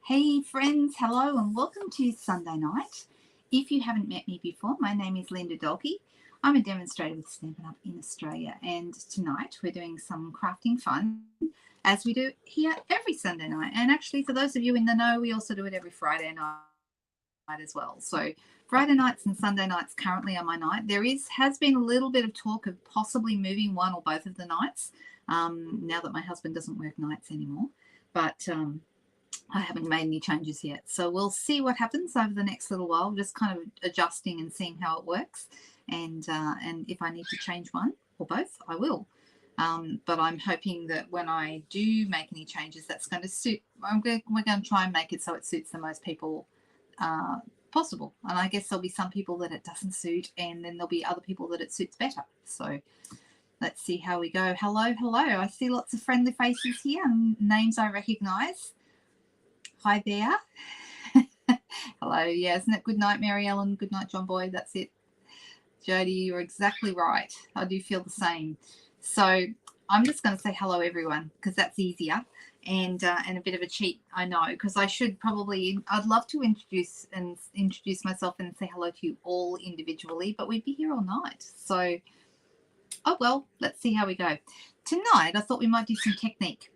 Hey friends, hello and welcome to Sunday night. If you haven't met me before, my name is Linda Dolke. I'm a demonstrator with Stampin Up in Australia, and tonight we're doing some crafting fun as we do here every Sunday night. And actually, for those of you in the know, we also do it every Friday night as well. So Friday nights and Sunday nights currently are my night. Has been a little bit of talk of possibly moving one or both of the nights now that my husband doesn't work nights anymore. But I haven't made any changes yet. So we'll see what happens over the next little while, just kind of adjusting and seeing how it works. And if I need to change one or both, I will. But I'm hoping that when I do make any changes, that's going to suit. We're going to try and make it so it suits the most people possible. And I guess there'll be some people that it doesn't suit, and then there'll be other people that it suits better. So let's see how we go. Hello, hello. I see lots of friendly faces here and names I recognise. Hi there. Hello. Yeah, isn't it good night, Mary Ellen? Good night, John Boy. That's it. Jody, you're exactly right. I do feel the same. So I'm just going to say hello, everyone, because that's easier and a bit of a cheat, I know, because I should probably. I'd love to introduce myself and say hello to you all individually, but we'd be here all night. So, oh well, let's see how we go. Tonight, I thought we might do some technique.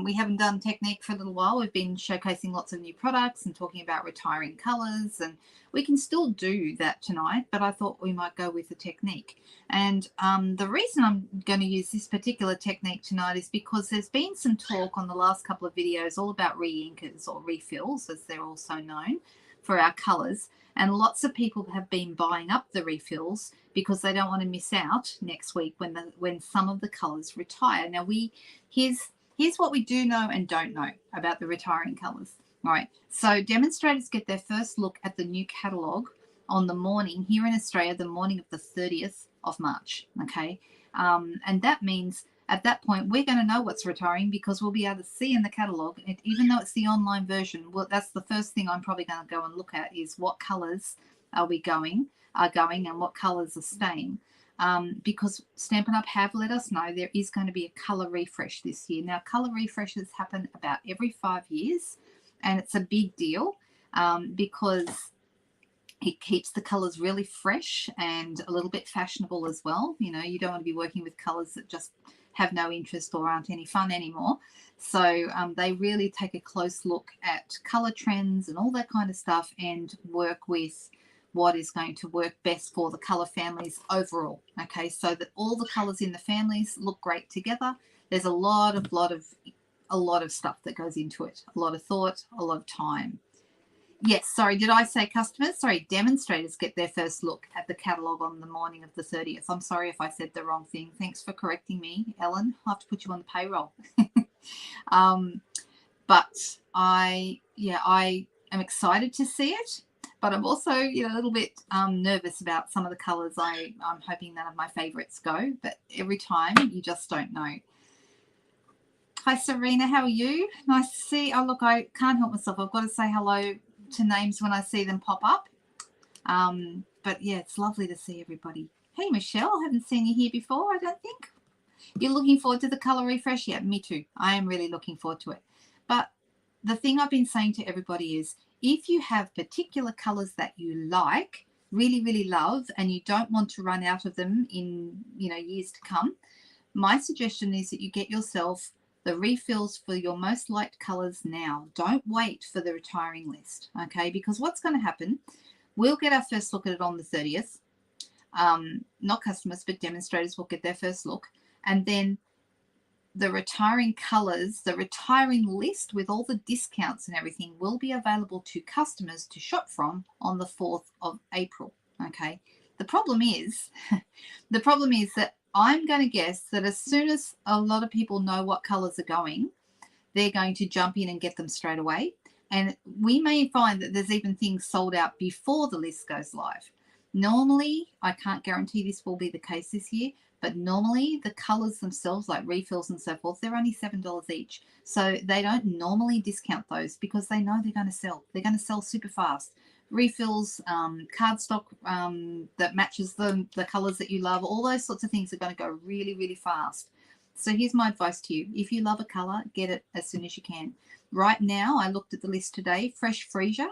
We haven't done technique for a little while. We've been showcasing lots of new products and talking about retiring colours, and we can still do that tonight, but I thought we might go with the technique. And the reason I'm going to use this particular technique tonight is because there's been some talk on the last couple of videos all about re-inkers or refills, as they're also known, for our colours. And lots of people have been buying up the refills because they don't want to miss out next week when some of the colours retire. Now here's what we do know and don't know about the retiring colours. All right, so demonstrators get their first look at the new catalogue on the morning here in Australia, the morning of the 30th of March. Okay, and that means at that point we're going to know what's retiring because we'll be able to see in the catalogue, even though it's the online version. Well, that's the first thing I'm probably going to go and look at is what colours are going and what colours are staying. Because Stampin' Up have let us know there is going to be a colour refresh this year. Now, colour refreshes happen about every 5 years, and it's a big deal because it keeps the colours really fresh and a little bit fashionable as well. You know, you don't want to be working with colours that just have no interest or aren't any fun anymore. So they really take a close look at colour trends and all that kind of stuff and work with what is going to work best for the colour families overall. Okay, so that all the colours in the families look great together. There's a lot of stuff that goes into it, a lot of thought, a lot of time. Yes, sorry, did I say customers? Sorry, demonstrators get their first look at the catalogue on the morning of the 30th. I'm sorry if I said the wrong thing. Thanks for correcting me, Ellen. I'll have to put you on the payroll. But I am excited to see it, but I'm also a little bit nervous about some of the colours. I'm hoping none of my favourites go, but every time you just don't know. Hi, Serena, how are you? Nice to see. Oh, look, I can't help myself. I've got to say hello to names when I see them pop up. But yeah, it's lovely to see everybody. Hey, Michelle, I haven't seen you here before, I don't think. You're looking forward to the colour refresh? Yeah, me too. I am really looking forward to it. But the thing I've been saying to everybody is if you have particular colours that you like, really, really love, and you don't want to run out of them in years to come, my suggestion is that you get yourself the refills for your most liked colours now. Don't wait for the retiring list, okay? Because what's going to happen, we'll get our first look at it on the 30th. Not customers, but demonstrators will get their first look. And then the retiring colours, the retiring list with all the discounts and everything will be available to customers to shop from on the 4th of April, okay? The problem is that I'm going to guess that as soon as a lot of people know what colours are going, they're going to jump in and get them straight away. And we may find that there's even things sold out before the list goes live. Normally, I can't guarantee this will be the case this year, but normally the colours themselves, like refills and so forth, they're only $7 each. So they don't normally discount those because they know they're going to sell. They're going to sell super fast. Refills, cardstock that matches the colours that you love, all those sorts of things are going to go really, really fast. So here's my advice to you. If you love a color, get it as soon as you can. Right now, I looked at the list today. Fresh Freesia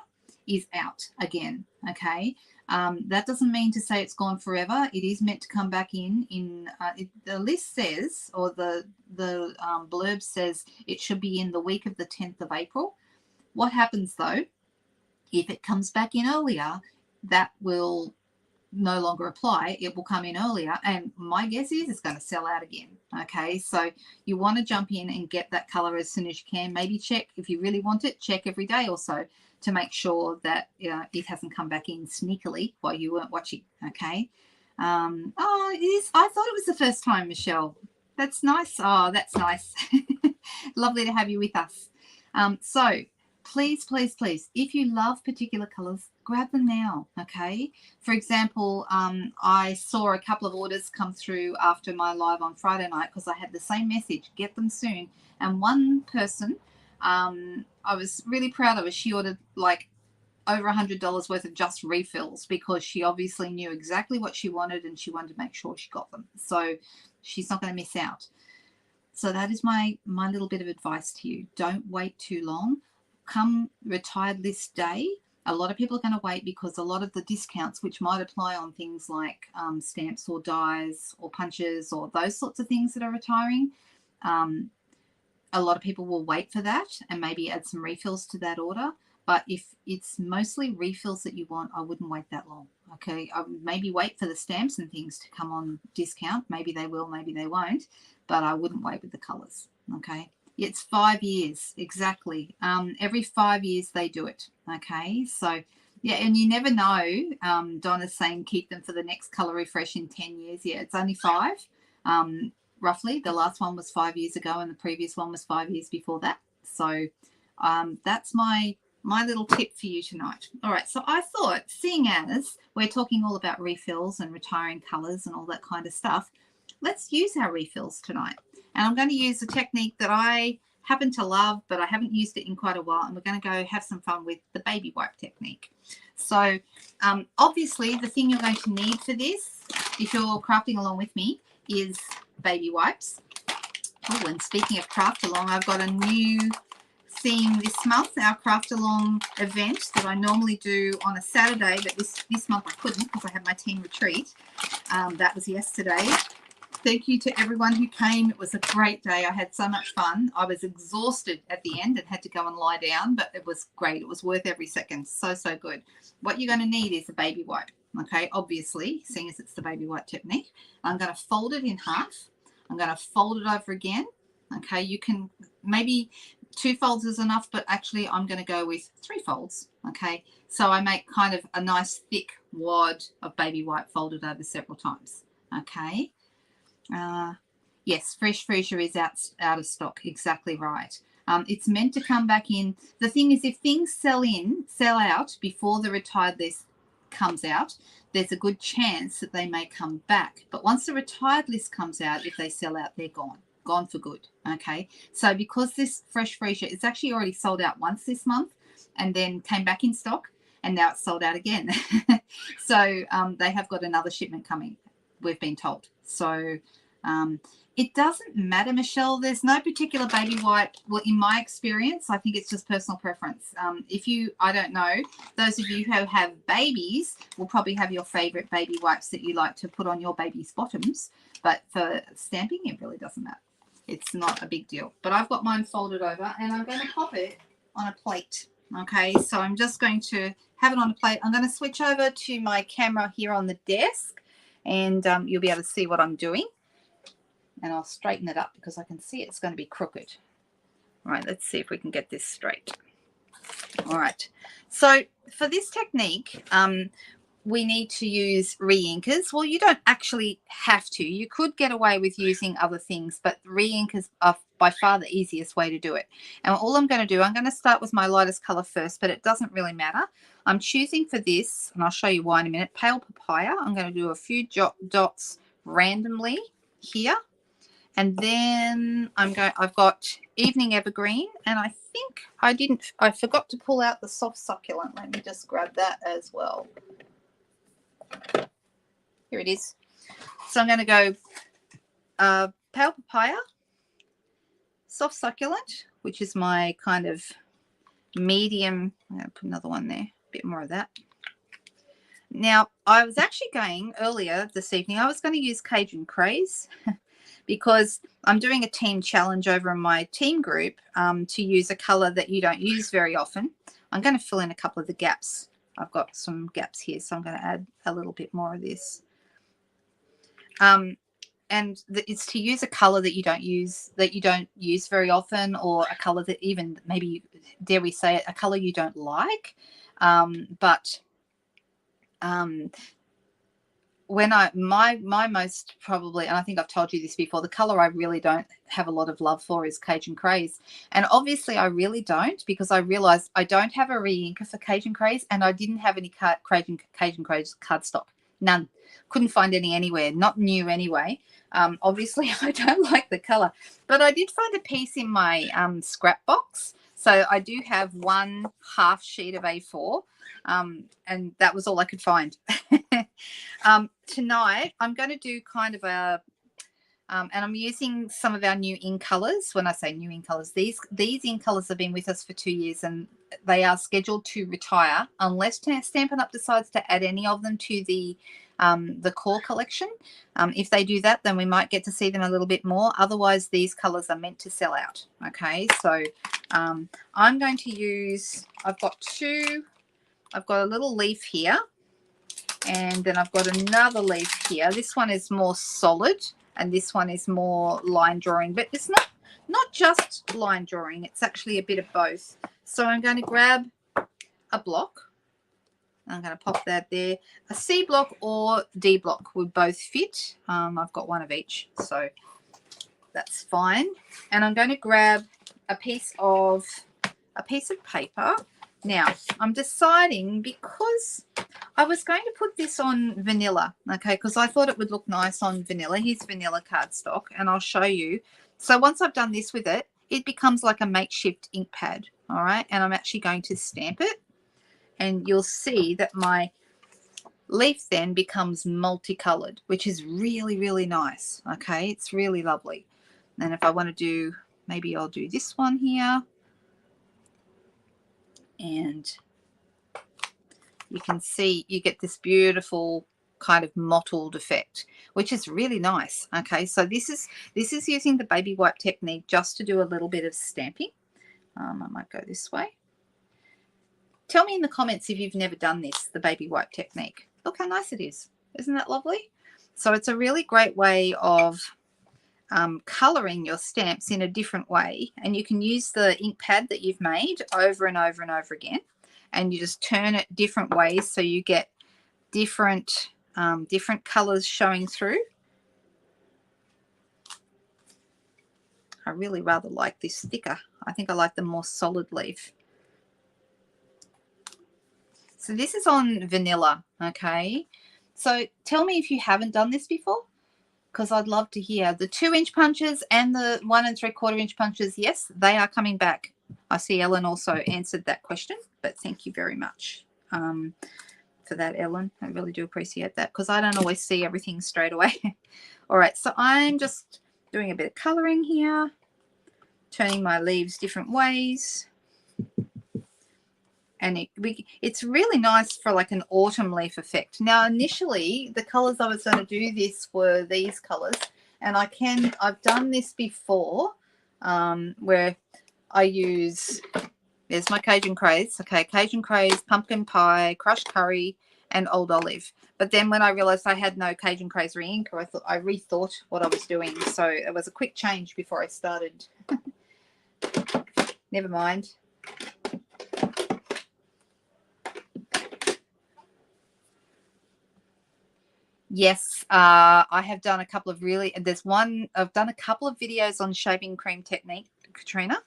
is out again, okay? That doesn't mean to say it's gone forever. It is meant to come back in. The list says, or the blurb says, it should be in the week of the 10th of April. What happens though, if it comes back in earlier, that will no longer apply. It will come in earlier, and my guess is it's going to sell out again. Okay, so you want to jump in and get that color as soon as you can. Maybe check, if you really want it, check every day or so to make sure that it hasn't come back in sneakily while you weren't watching. Okay. Oh, it is. I thought it was the first time, Michelle. That's nice. Oh, that's nice. Lovely to have you with us. So please, please, please, if you love particular colors, grab them now, okay? For example, I saw a couple of orders come through after my live on Friday night because I had the same message, get them soon. And one person, I was really proud of her. She ordered like over $100 worth of just refills because she obviously knew exactly what she wanted and she wanted to make sure she got them. So she's not going to miss out. So that is my little bit of advice to you. Don't wait too long. Come retired list day, a lot of people are going to wait because a lot of the discounts which might apply on things like stamps or dies or punches or those sorts of things that are retiring, a lot of people will wait for that and maybe add some refills to that order. But if it's mostly refills that you want, I wouldn't wait that long. Okay, I would maybe wait for the stamps and things to come on discount. Maybe they will, maybe they won't, but I wouldn't wait with the colors. Okay. It's 5 years, exactly. Every 5 years they do it, okay? So, yeah, and you never know. Donna's saying keep them for the next colour refresh in 10 years. Yeah, it's only 5, roughly. The last one was 5 years ago and the previous one was 5 years before that. So that's my little tip for you tonight. All right, so I thought, seeing as we're talking all about refills and retiring colours and all that kind of stuff, let's use our refills tonight. And I'm going to use a technique that I happen to love, but I haven't used it in quite a while. And we're going to go have some fun with the baby wipe technique. So obviously the thing you're going to need for this, if you're crafting along with me, is baby wipes. Oh, and speaking of craft along, I've got a new theme this month, our craft along event that I normally do on a Saturday, but this month I couldn't because I had my team retreat. That was yesterday. Thank you to everyone who came. It was a great day. I had so much fun. I was exhausted at the end and had to go and lie down, but it was great. It was worth every second. So, so good. What you're going to need is a baby wipe, okay? Obviously, seeing as it's the baby wipe technique. I'm going to fold it in half. I'm going to fold it over again, okay? You can, maybe 2 folds is enough, but actually I'm going to go with 3 folds, okay? So I make kind of a nice thick wad of baby wipe folded over several times, okay? Yes, Fresh Freesia is out of stock. Exactly right. It's meant to come back in. The thing is, if things sell out before the retired list comes out, there's a good chance that they may come back. But once the retired list comes out, if they sell out, they're gone for good. Okay. So because this Fresh Freesia, it's actually already sold out once this month and then came back in stock and now it's sold out again. So they have got another shipment coming, we've been told. So it doesn't matter, Michelle. There's no particular baby wipe. Well, in my experience, I think it's just personal preference. I don't know, those of you who have babies will probably have your favorite baby wipes that you like to put on your baby's bottoms. But for stamping, it really doesn't matter. It's not a big deal. But I've got mine folded over and I'm going to pop it on a plate. Okay, so I'm just going to have it on a plate. I'm going to switch over to my camera here on the desk and you'll be able to see what I'm doing. And I'll straighten it up because I can see it's going to be crooked. All right, let's see if we can get this straight. All right, so for this technique, we need to use re-inkers. Well, you don't actually have to. You could get away with using other things, but re-inkers are by far the easiest way to do it. And all I'm going to do, I'm going to start with my lightest color first, but it doesn't really matter. I'm choosing for this, and I'll show you why in a minute, pale papaya. I'm going to do a few dots randomly here. And then I've got Evening Evergreen, and I think I forgot to pull out the soft succulent. Let me just grab that as well. Here it is. So I'm going to go pale papaya, soft succulent, which is my kind of medium. I'm going to put another one there, a bit more of that. Now, I was actually going earlier this evening, I was going to use Cajun Craze because I'm doing a team challenge over in my team group to use a color that you don't use very often. I'm going to fill in a couple of the gaps. I've got some gaps here, so I'm going to add a little bit more of this. And it's to use a color that you don't use very often, or a color that even maybe, dare we say it, a color you don't like. When my most probably, and I think I've told you this before, the color I really don't have a lot of love for is Cajun Craze. And obviously I really don't, because I realized I don't have a re-inker for Cajun Craze, and I didn't have any Cajun Craze cardstock. None. Couldn't find any anywhere. Not new anyway. Obviously I don't like the color, but I did find a piece in my scrap box. So I do have one half sheet of A4, and that was all I could find. Tonight I'm going to do kind of a and I'm using some of our new ink colors. When I say new ink colors, these ink colors have been with us for 2 years, and they are scheduled to retire unless Stampin' Up decides to add any of them to the core collection. If they do that, then we might get to see them a little bit more. Otherwise, these colors are meant to sell out. Okay, so I'm going to use, I've got a little leaf here, and then I've got another leaf here. This one is more solid, and this one is more line drawing, but it's not just line drawing, it's actually a bit of both. So I'm going to grab a block. I'm going to pop that there. A C block or D block would both fit. I've got one of each, so that's fine. And I'm going to grab a piece of paper. Now, I'm deciding, because I was going to put this on vanilla, okay, because I thought it would look nice on vanilla. Here's vanilla cardstock, and I'll show you. So once I've done this with it, it becomes like a makeshift ink pad, all right? And I'm actually going to stamp it, and you'll see that my leaf then becomes multicolored, which is really, really nice, okay? It's really lovely. And if I want to do, maybe I'll do this one here. And you can see you get this beautiful kind of mottled effect, which is really nice. Okay, so this is using the baby wipe technique just to do a little bit of stamping. I might go this way. Tell me in the comments if you've never done this, the baby wipe technique. Look how nice it is. Isn't that lovely? So it's a really great way of coloring your stamps in a different way, and you can use the ink pad that you've made over and over and over again, and you just turn it different ways so you get different colors showing through. I really rather like this thicker. I think I like the more solid leaf. So this is on vanilla, okay? So tell me if you haven't done this before, because I'd love to hear. The 2-inch punches and the 1 3/4-inch punches, yes, they are coming back. I see Ellen also answered that question, but thank you very much for that, Ellen. I really do appreciate that, because I don't always see everything straight away. All right, so I'm just doing a bit of coloring here, turning my leaves different ways. And it's really nice for like an autumn leaf effect. Now, initially, the colors I was going to do this were these colors. And I've done this before, where I use, there's my Cajun Craze. Okay, Cajun Craze, pumpkin pie, crushed curry, and old olive. But then when I realized I had no Cajun Craze re-inker, I rethought what I was doing. So it was a quick change before I started. Never mind. Yes, I have done a couple of I've done a couple of videos on shaving cream technique, Katrina,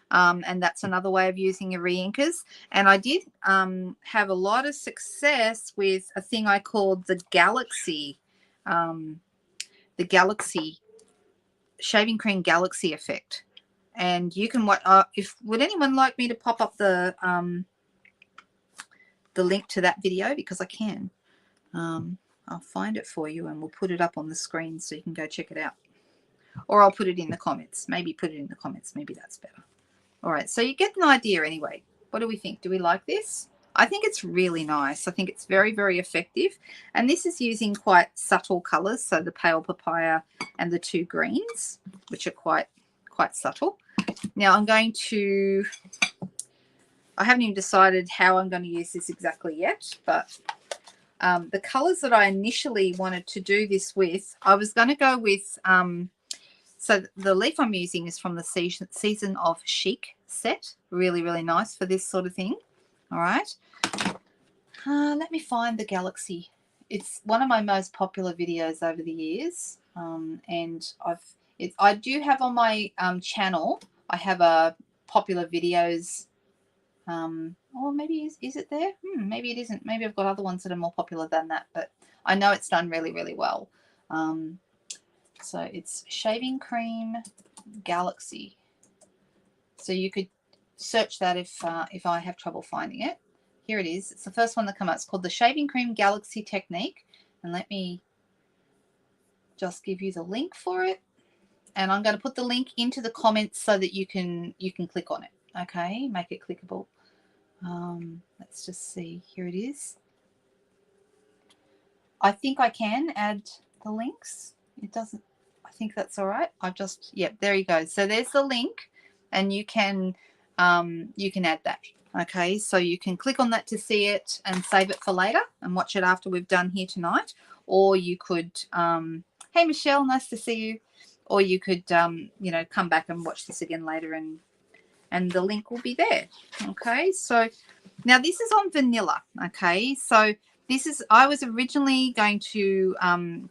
and that's another way of using your re-inkers. And I did have a lot of success with a thing I called the Galaxy shaving cream Galaxy effect. And you can, would anyone like me to pop up the link to that video, because I can. I'll find it for you and we'll put it up on the screen so you can go check it out. or I'll put it in the comments. Maybe put it in the comments. Maybe that's better. All right, so you get an idea anyway. What do we think? Do we like this? I think it's really nice. I think it's very, very effective. And this is using quite subtle colors, so the pale papaya and the two greens, which are quite subtle. Now I'm going to, I haven't even decided how I'm going to use this exactly yet, but the colors that I initially wanted to do this with, I was going to go with, so the leaf I'm using is from the Season of Chic set. Really, really nice for this sort of thing. All right. Let me find the Galaxy. It's one of my most popular videos over the years. And I do have on my channel, I have a popular videos. Or maybe is it there? Maybe it isn't. Maybe I've got other ones that are more popular than that, but I know it's done really, really well. So it's Shaving Cream Galaxy. So you could search that if I have trouble finding it. Here it is. It's the first one that comes out. It's called the Shaving Cream Galaxy Technique. And let me just give you the link for it. And I'm going to put the link into the comments so that you can click on it. Okay, make it clickable. Let's just see. Here it is. I think I can add the links. It doesn't. I think that's all right. Yep, there you go. So there's the link, and you can add that. Okay, so you can click on that to see it and save it for later and watch it after we've done here tonight. Or you could, hey Michelle, nice to see you. Or you could, you know, come back and watch this again later, and the link will be there. Okay, so now this is on vanilla. Okay, so this is, I was originally going to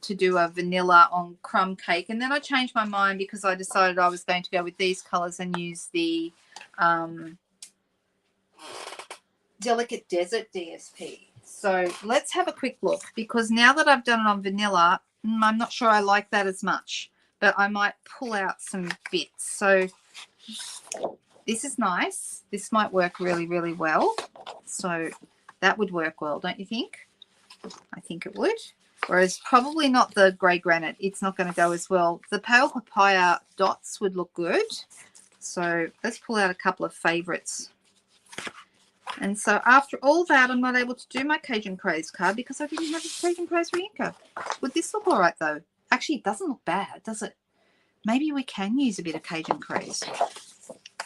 do a vanilla on crumb cake, and then I changed my mind because I decided I was going to go with these colors and use the Delicate Desert DSP. So let's have a quick look, because now that I've done it on vanilla, I'm not sure I like that as much, but I might pull out some bits. So this is nice. This might work really, really well. So that would work well, don't you think? I think it would. Whereas probably not the grey granite. It's not going to go as well. The pale papaya dots would look good. So let's pull out a couple of favourites. And so after all that, I'm not able to do my Cajun Craze card because I didn't have a Cajun Craze Reinker. Would this look all right, though? Actually, it doesn't look bad, does it? Maybe we can use a bit of Cajun Craze.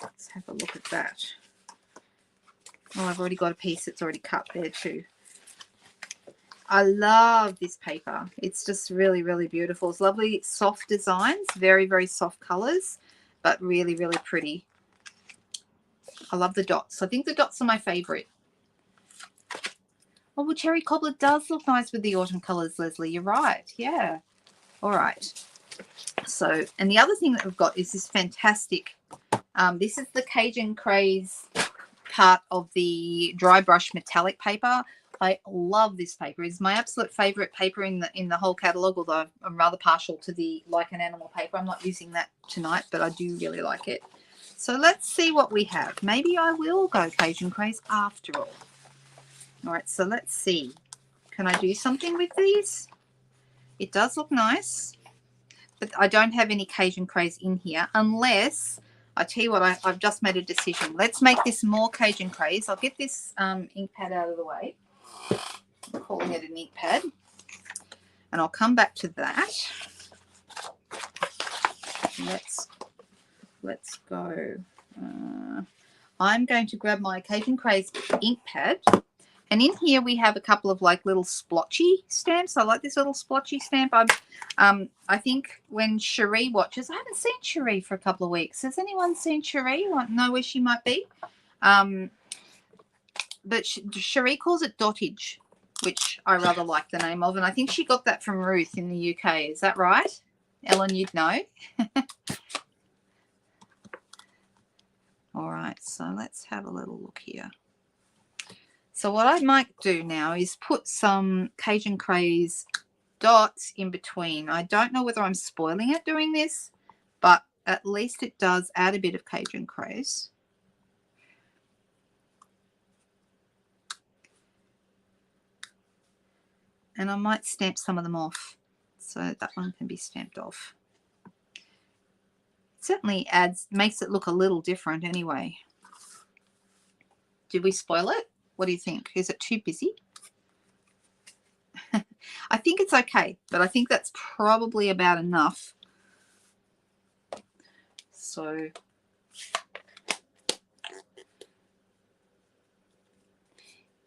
Let's have a look at that. Oh, I've already got a piece that's already cut there too. I love this paper. It's just really, really beautiful. It's lovely, soft designs, very, very soft colors, but really, really pretty. I love the dots. I think the dots are my favorite. Oh, well, Cherry Cobbler does look nice with the autumn colors, Leslie. You're right. Yeah. All right. So, and the other thing that we've got is this fantastic, this is the Cajun Craze part of the dry brush metallic paper. I love this paper. It's my absolute favorite paper in the whole catalog, although I'm rather partial to the Like an Animal paper. I'm not using that tonight, but I do really like it. So let's see what we have. Maybe I will go Cajun Craze after all. All right, so let's see. Can I do something with these? It does look nice, but I don't have any Cajun Craze in here unless, I tell you what, I've just made a decision. Let's make this more Cajun Craze. I'll get this ink pad out of the way. I'm calling it an ink pad. And I'll come back to that. Let's go. I'm going to grab my Cajun Craze ink pad. And in here we have a couple of like little splotchy stamps. I like this little splotchy stamp. I think when Cherie watches, I haven't seen Cherie for a couple of weeks. Has anyone seen Cherie? Want to know where she might be? But Cherie calls it dotage, which I rather like the name of. And I think she got that from Ruth in the UK. Is that right? Ellen, you'd know. All right, so let's have a little look here. So what I might do now is put some Cajun Craze dots in between. I don't know whether I'm spoiling it doing this, but at least it does add a bit of Cajun Craze. And I might stamp some of them off. So that one can be stamped off. certainly makes it look a little different anyway. Did we spoil it? What do you think? Is it too busy? I think it's okay, but I think that's probably about enough. So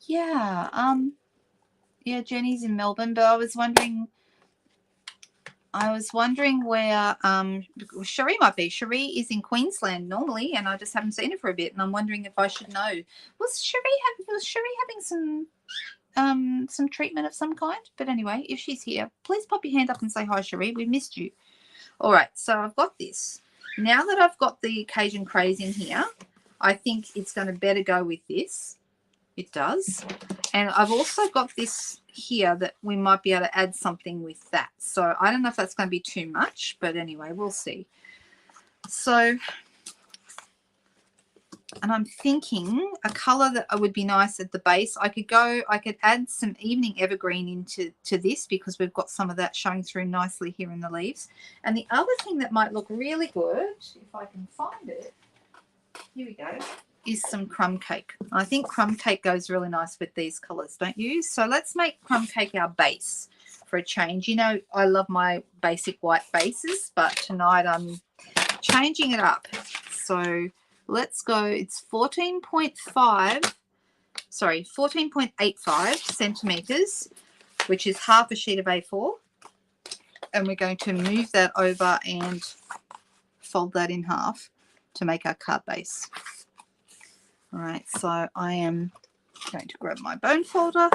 yeah, yeah, Jenny's in Melbourne, but I was wondering where Cherie might be. Cherie is in Queensland normally, and I just haven't seen her for a bit, and I'm wondering if I should know. Was Cherie having some treatment of some kind? But anyway, if she's here, please pop your hand up and say hi, Cherie. We missed you. All right, so I've got this. Now that I've got the Cajun Craze in here, I think it's going to better go with this. It does. And I've also got this here that we might be able to add something with that. So I don't know if that's going to be too much, but anyway, we'll see. So, and I'm thinking a color that would be nice at the base. I could add some Evening Evergreen into this because we've got some of that showing through nicely here in the leaves. And the other thing that might look really good, if I can find it, here we go, is some crumb cake. I think crumb cake goes really nice with these colors, don't you? So let's make crumb cake our base for a change. You know, I love my basic white bases, but tonight I'm changing it up. So let's go, it's 14.85 centimeters, which is half a sheet of A4. And we're going to move that over and fold that in half to make our card base. All right, so I am going to grab my bone folder.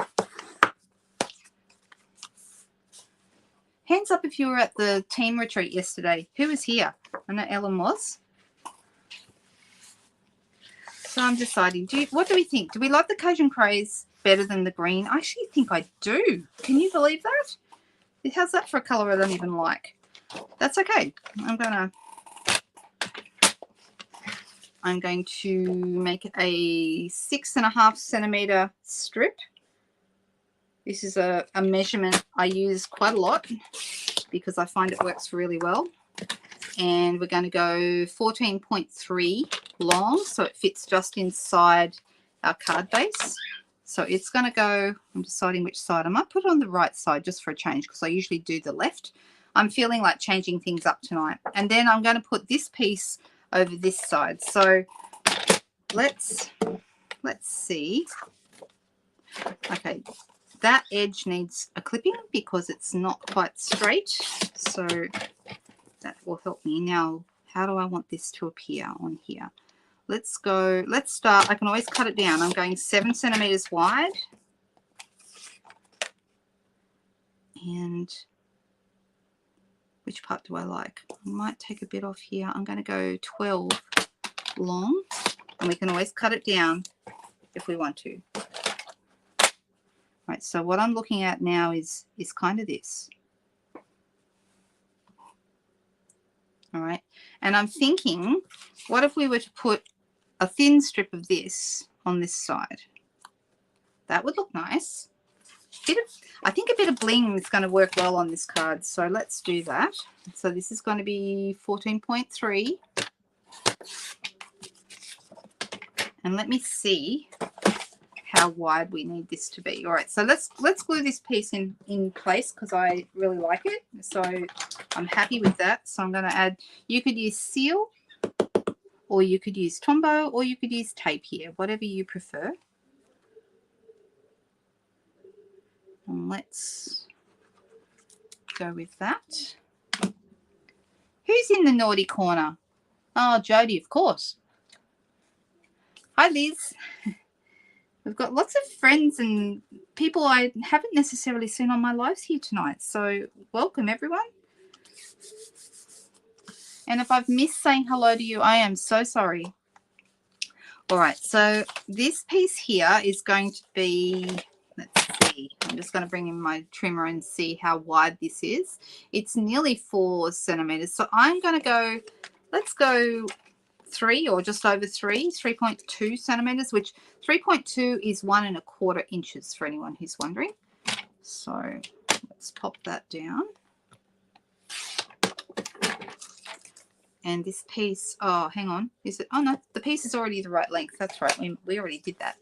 Hands up if you were at the team retreat yesterday. Who was here? I know Ellen was. So I'm deciding, what do we think? Do we like the Cajun Craze better than the green? I actually think I do. Can you believe that? How's that for a color I don't even like? That's okay. I'm going to make a 6.5 centimeter strip. This is a measurement I use quite a lot because I find it works really well. And we're going to go 14.3 long, so it fits just inside our card base. So it's going to go, I'm deciding which side. I might put it on the right side just for a change because I usually do the left. I'm feeling like changing things up tonight. And then I'm going to put this piece over this side. So let's see. Okay, that edge needs a clipping because it's not quite straight. So that will help me. Now, how do I want this to appear on here? Let's start. I can always cut it down. I'm going 7 centimeters wide. And which part do I like? I might take a bit off here. I'm going to go 12 long, and we can always cut it down if we want to. Right, so what I'm looking at now is kind of this. All right, and I'm thinking, what if we were to put a thin strip of this on this side? That would look nice. I think a bit of bling is going to work well on this card, so let's do that. So this is going to be 14.3, and let me see how wide we need this to be. All right, so let's glue this piece in place because I really like it, so I'm happy with that. So I'm going to add, you could use seal, or you could use Tombow, or you could use tape here, whatever you prefer. And let's go with that. Who's in the naughty corner? Oh, Jody, of course. Hi, Liz. We've got lots of friends and people I haven't necessarily seen on my lives here tonight. So welcome, everyone. And if I've missed saying hello to you, I am so sorry. All right, so this piece here is going to be, let's see, I'm just going to bring in my trimmer and see how wide this is. It's nearly 4 centimeters. So I'm going to go, let's go 3 or just over 3.2 centimeters, which 3.2 is 1 1/4 inches for anyone who's wondering. So let's pop that down. And this piece, oh, hang on. Is it? Oh, no, the piece is already the right length. That's right. We already did that.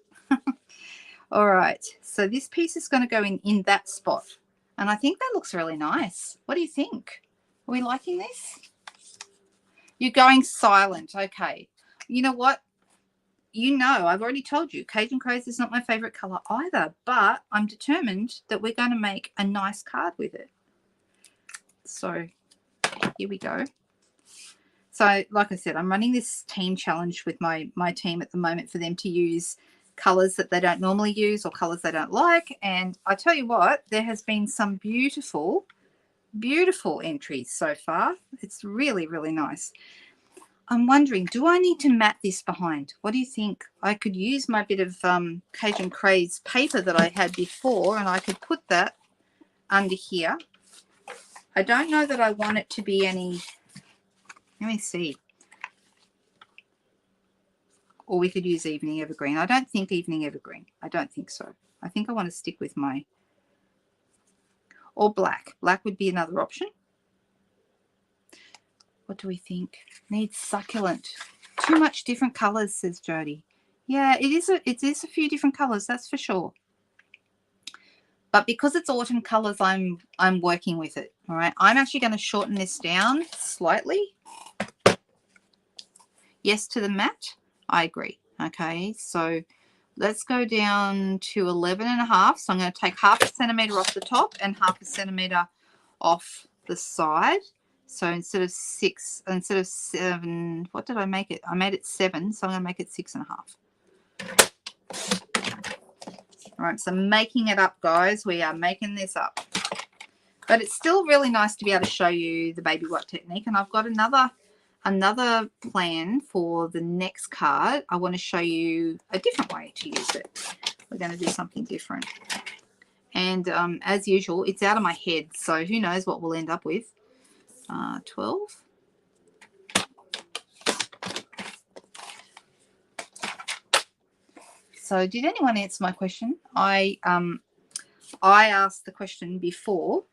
All right. So this piece is going to go in that spot. And I think that looks really nice. What do you think? Are we liking this? You're going silent. Okay. You know what? You know, I've already told you, Cajun Craze is not my favorite color either, but I'm determined that we're going to make a nice card with it. So here we go. So like I said, I'm running this team challenge with my team at the moment for them to use colors that they don't normally use or colors they don't like. And I tell you what, there has been some beautiful, beautiful entries so far. It's really, really nice. I'm wondering, do I need to mat this behind? What do you think? I could use my bit of Cajun Craze paper that I had before, and I could put that under here. I don't know that I want it to be any, let me see. Or we could use Evening Evergreen. I don't think Evening Evergreen. I don't think so. I think I want to stick with my, or black. Black would be another option. What do we think? Needs succulent. Too much different colors, says Jody. Yeah, it is a few different colors, that's for sure. But because it's autumn colors, I'm working with it. All right. I'm actually going to shorten this down slightly. Yes to the matte. I agree. Okay, so let's go down to 11.5. So I'm going to take 0.5 centimeter off the top and 0.5 centimeter off the side. So instead of 7, what did I make it? I made it 7, so I'm going to make it 6.5. All right, so making it up, guys. We are making this up. But it's still really nice to be able to show you the baby wipe technique. And I've got another plan for the next card. I want to show you a different way to use it. We're going to do something different. And as usual, it's out of my head, so who knows what we'll end up with. 12. So did anyone answer my question? I asked the question before,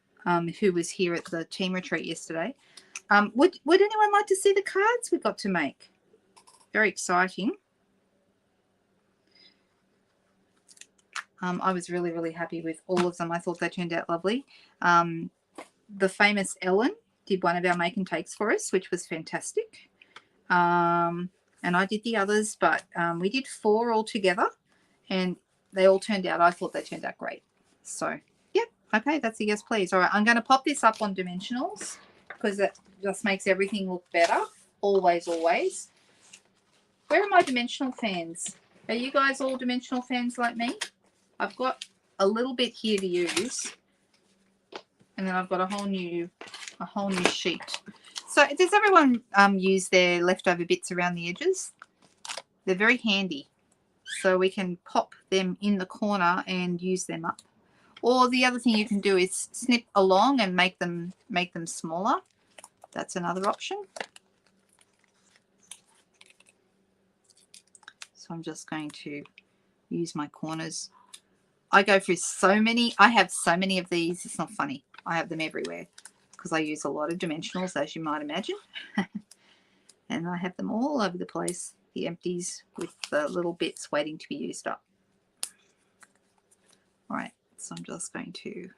who was here at the team retreat yesterday. Would anyone like to see the cards we got to make? Very exciting. I was really, really happy with all of them. I thought they turned out lovely. The famous Ellen did one of our make and takes for us, which was fantastic. And I did the others, but we did 4 all together, and they all turned out, I thought they turned out great. So, yeah, okay, that's a yes, please. All right, I'm going to pop this up on dimensionals because that just makes everything look better. Always, always. Where are my dimensional fans? Are you guys all dimensional fans like me? I've got a little bit here to use, and then I've got a whole new sheet. So does everyone use their leftover bits around the edges? They're very handy. So we can pop them in the corner and use them up. Or the other thing you can do is snip along and make them smaller. That's another option. So I'm just going to use my corners. I go through so many. I have so many of these. It's not funny. I have them everywhere because I use a lot of dimensionals, as you might imagine. And I have them all over the place, the empties with the little bits waiting to be used up. All right, so I'm just going to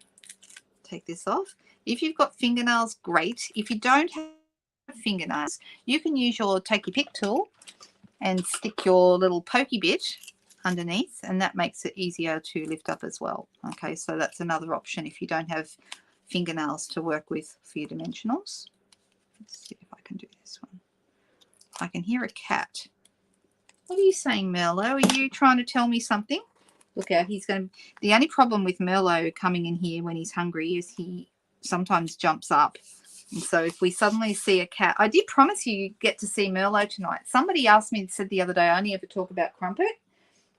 take this off. If you've got fingernails, great. If you don't have fingernails, you can use your take your pick tool and stick your little pokey bit underneath, and that makes it easier to lift up as well. Okay, so that's another option if you don't have fingernails to work with for your dimensionals. Let's see if I can do this one. I can hear a cat. What are you saying, Merlot? Are you trying to tell me something? Look out, he's going to... The only problem with Merlot coming in here when he's hungry is he sometimes jumps up. And so if we suddenly see a cat... I did promise you get to see Merlot tonight. Somebody asked me, said the other day, I only ever talk about Crumpet.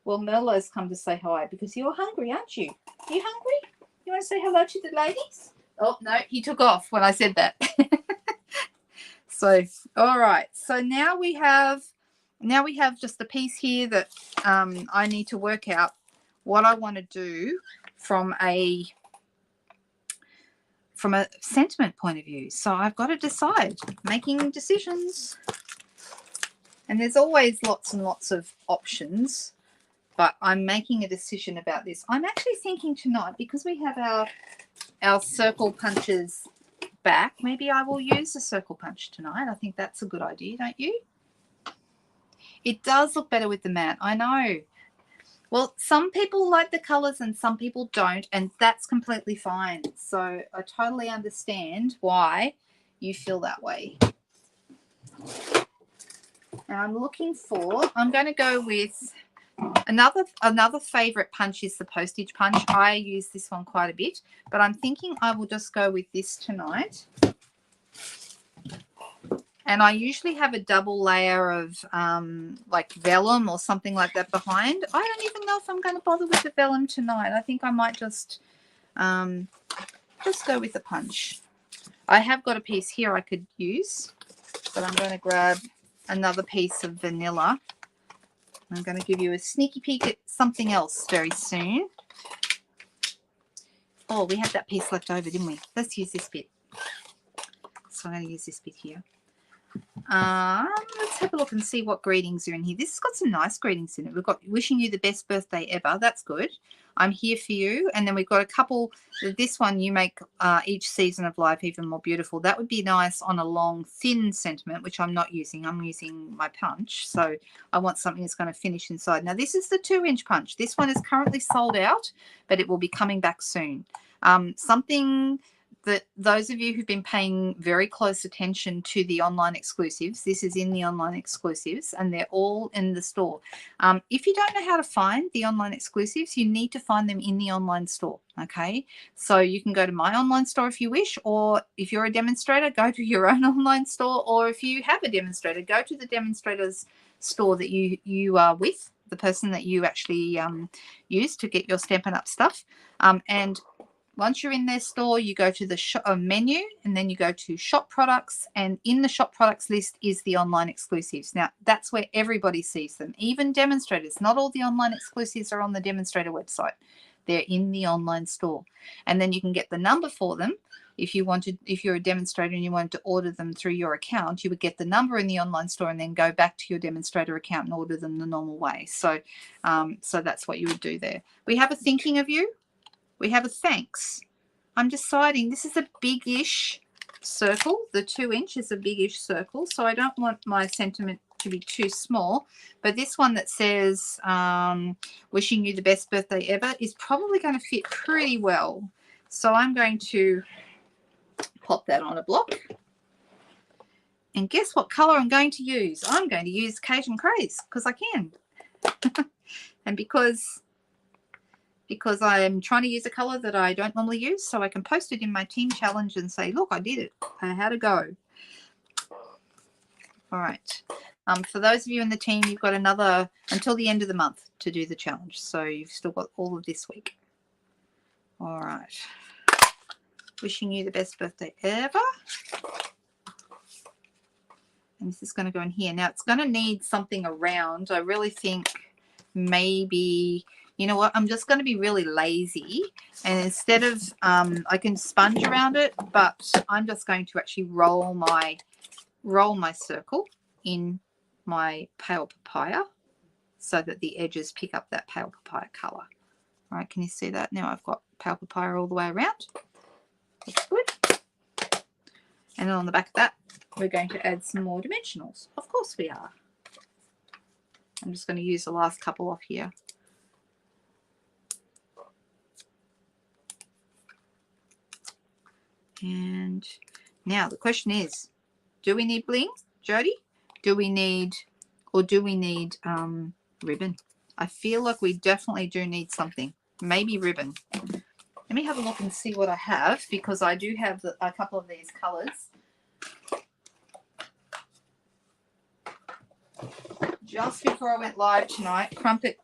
Well, Merlot's come to say hi because you're hungry, aren't you? Are you hungry? You want to say hello to the ladies? Oh, no, he took off when I said that. So, all right. So now we have just a piece here that I need to work out what I want to do from a from a sentiment point of view. So I've got to decide, making decisions. And there's always lots and lots of options, but I'm making a decision about this. I'm actually thinking tonight, because we have our circle punches back, maybe I will use a circle punch tonight. I think that's a good idea, don't you? It does look better with the matte, I know. Well, some people like the colors and some people don't, and that's completely fine. So I totally understand why you feel that way. And I'm looking for, I'm going to go with another favorite punch is the postage punch. I use this one quite a bit, but I'm thinking I will just go with this tonight. And I usually have a double layer of like vellum or something like that behind. I don't even know if I'm going to bother with the vellum tonight. I think I might just go with the punch. I have got a piece here I could use, but I'm going to grab another piece of vanilla. I'm going to give you a sneaky peek at something else very soon. Oh, we had that piece left over, didn't we? Let's use this bit. So I'm going to use this bit here. Let's have a look and see what greetings are in here. This has got some nice greetings in it. We've got wishing you the best birthday ever. That's good. I'm here for you. And then we've got a couple. This one, you make each season of life even more beautiful. That would be nice on a long, thin sentiment, which I'm not using. I'm using my punch. So I want something that's going to finish inside. Now, this is the 2-inch punch. This one is currently sold out, but it will be coming back soon. Something that those of you who've been paying very close attention to the online exclusives, this is in the online exclusives, and they're all in the store. If you don't know how to find the online exclusives, you need to find them in the online store, okay? So you can go to my online store if you wish, or if you're a demonstrator, go to your own online store, or if you have a demonstrator, go to the demonstrator's store that you are with, the person that you actually use to get your Stampin' Up stuff. And once you're in their store, you go to the shop menu, and then you go to shop products, and in the shop products list is the online exclusives. Now, that's where everybody sees them, even demonstrators. Not all the online exclusives are on the demonstrator website. They're in the online store. And then you can get the number for them. If you're a demonstrator and you wanted to order them through your account, you would get the number in the online store and then go back to your demonstrator account and order them the normal way. So, so that's what you would do there. We have a thinking of you. We have a thanks. I'm deciding this is a big-ish circle. The 2-inch is a big-ish circle, so I don't want my sentiment to be too small. But this one that says, wishing you the best birthday ever, is probably going to fit pretty well. So I'm going to pop that on a block. And guess what color I'm going to use? I'm going to use Cajun Craze, because I can. And because I am trying to use a color that I don't normally use, so I can post it in my team challenge and say, look, I did it. How'd it go? All right. For those of you in the team, you've got another until the end of the month to do the challenge. So you've still got all of this week. All right. Wishing you the best birthday ever. And this is going to go in here. Now, it's going to need something around. I really think maybe... You know what? I'm just going to be really lazy, and instead of I can sponge around it, but I'm just going to actually roll my circle in my pale papaya so that the edges pick up that pale papaya color. All right, can you see that? Now I've got pale papaya all the way around. Looks good. And then on the back of that, we're going to add some more dimensionals. Of course we are. I'm just going to use the last couple off here. And now the question is, do we need bling, Jody? Do we need ribbon? I feel like we definitely do need something. Maybe ribbon. Let me have a look and see what I have, because I do have a couple of these colors. Just before I went live tonight, Crumpet,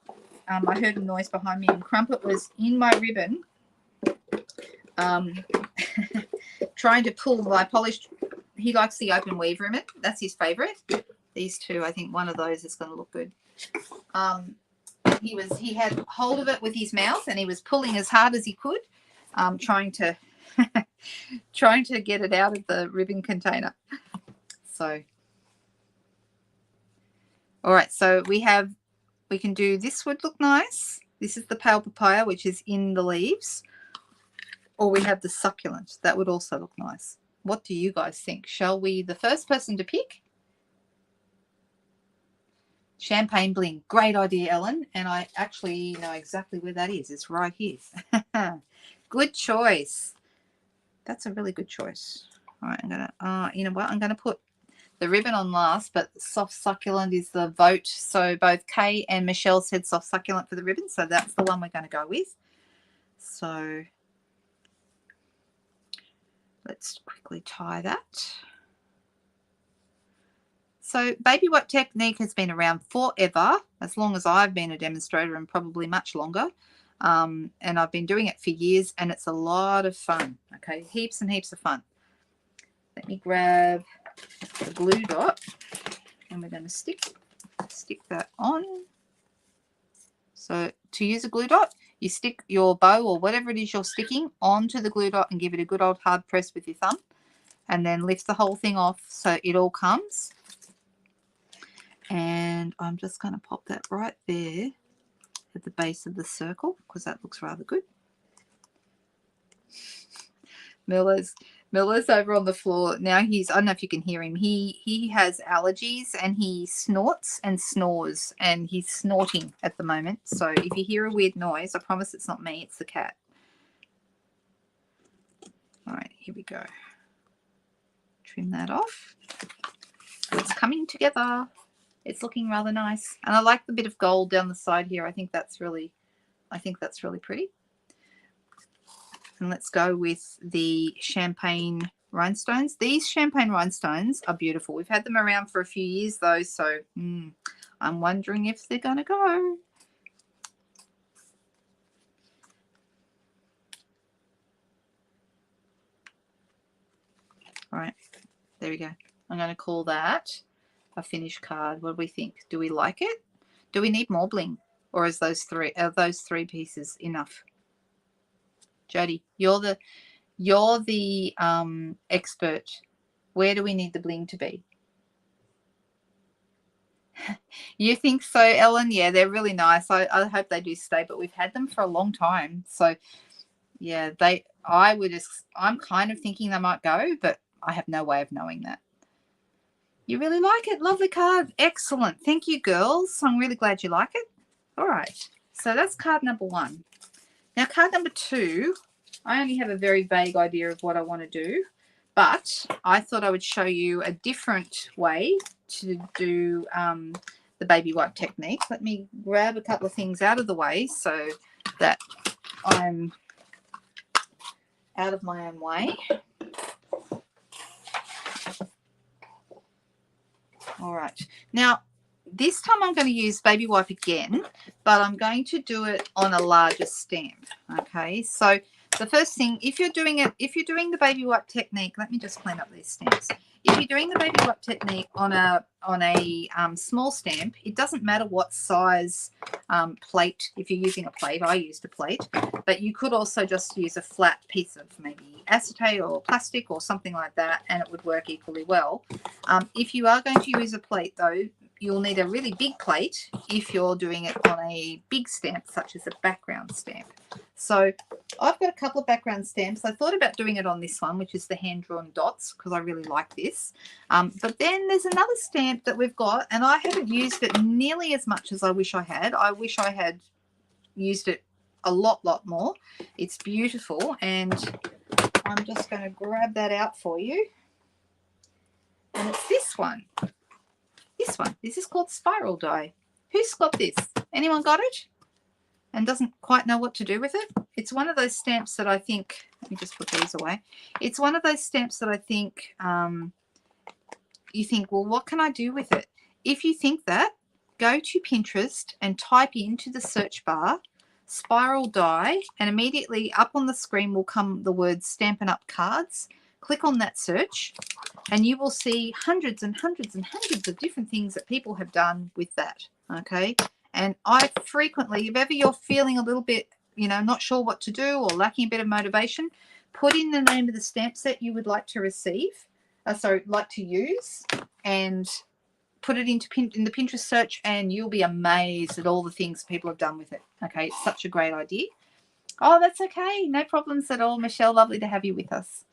I heard a noise behind me, and Crumpet was in my ribbon. Trying to pull my polished, he likes the open weave ribbon. That's his favorite. These two, I think one of those is going to look good. He had hold of it with his mouth, and he was pulling as hard as he could, trying to trying to get it out of the ribbon container. So, all right, so we can do, this would look nice. This is the pale papaya, which is in the leaves. Or we have the succulent. That would also look nice. What do you guys think? Shall we, the first person to pick? Champagne bling. Great idea, Ellen. And I actually know exactly where that is. It's right here. Good choice. That's a really good choice. All right, I'm going to, you know what? I'm going to put the ribbon on last, but soft succulent is the vote. So both Kay and Michelle said soft succulent for the ribbon. So that's the one we're going to go with. So let's quickly tie that. So baby wipe technique has been around forever, as long as I've been a demonstrator, and probably much longer. And I've been doing it for years, and it's a lot of fun. Okay, heaps and heaps of fun. Let me grab the glue dot, and we're going to stick that on. So to use a glue dot, you stick your bow or whatever it is you're sticking onto the glue dot and give it a good old hard press with your thumb, and then lift the whole thing off so it all comes. And I'm just going to pop that right there at the base of the circle, because that looks rather good. Miller's over on the floor now. I don't know if you can hear him. He has allergies, and he snorts and snores, and he's snorting at the moment. So if you hear a weird noise, I promise it's not me, it's the cat. All right, here we go. Trim that off. It's coming together. It's looking rather nice, and I like the bit of gold down the side here. I think that's really pretty. And let's go with the champagne rhinestones. These champagne rhinestones are beautiful. We've had them around for a few years though, so I'm wondering if they're going to go. All right, there we go. I'm going to call that a finished card. What do we think? Do we like it? Do we need more bling, or are those three pieces enough? Jody, you're the expert. Where do we need the bling to be? You think so, Ellen? Yeah, they're really nice. I hope they do stay, but we've had them for a long time. So yeah, I'm kind of thinking they might go, but I have no way of knowing that. You really like it? Lovely card. Excellent. Thank you, girls. I'm really glad you like it. All right. So that's card number 1. Now, card number 2, I only have a very vague idea of what I want to do, but I thought I would show you a different way to do the baby wipe technique. Let me grab a couple of things out of the way so that I'm out of my own way. All right. Now, this time I'm going to use baby wipe again, but I'm going to do it on a larger stamp. Okay. So the first thing, if you're doing the baby wipe technique, let me just clean up these stamps. If you're doing the baby wipe technique on a small stamp, it doesn't matter what size plate. If you're using a plate, I used a plate, but you could also just use a flat piece of maybe acetate or plastic or something like that, and it would work equally well. If you are going to use a plate though, you'll need a really big plate if you're doing it on a big stamp, such as a background stamp. So I've got a couple of background stamps. I thought about doing it on this one, which is the hand-drawn dots, because I really like this. But then there's another stamp that we've got, and I haven't used it nearly as much as I wish I had. I wish I had used it a lot more. It's beautiful, and I'm just going to grab that out for you. And it's this one. This one. This is called Spiral Die. Who's got this? Anyone got it? And doesn't quite know what to do with it? It's one of those stamps that I think, let me just put these away. It's one of those stamps that I think, you think, well, what can I do with it? If you think that, go to Pinterest and type into the search bar Spiral Die, and immediately up on the screen will come the word Stampin' Up cards. Click on that search and you will see hundreds and hundreds and hundreds of different things that people have done with that. Okay. And I frequently, if ever you're feeling a little bit, not sure what to do or lacking a bit of motivation, put in the name of the stamp set you would like to receive, like to use, and put it in the Pinterest search, and you'll be amazed at all the things people have done with it. Okay, it's such a great idea. Oh, that's okay. No problems at all, Michelle. Lovely to have you with us.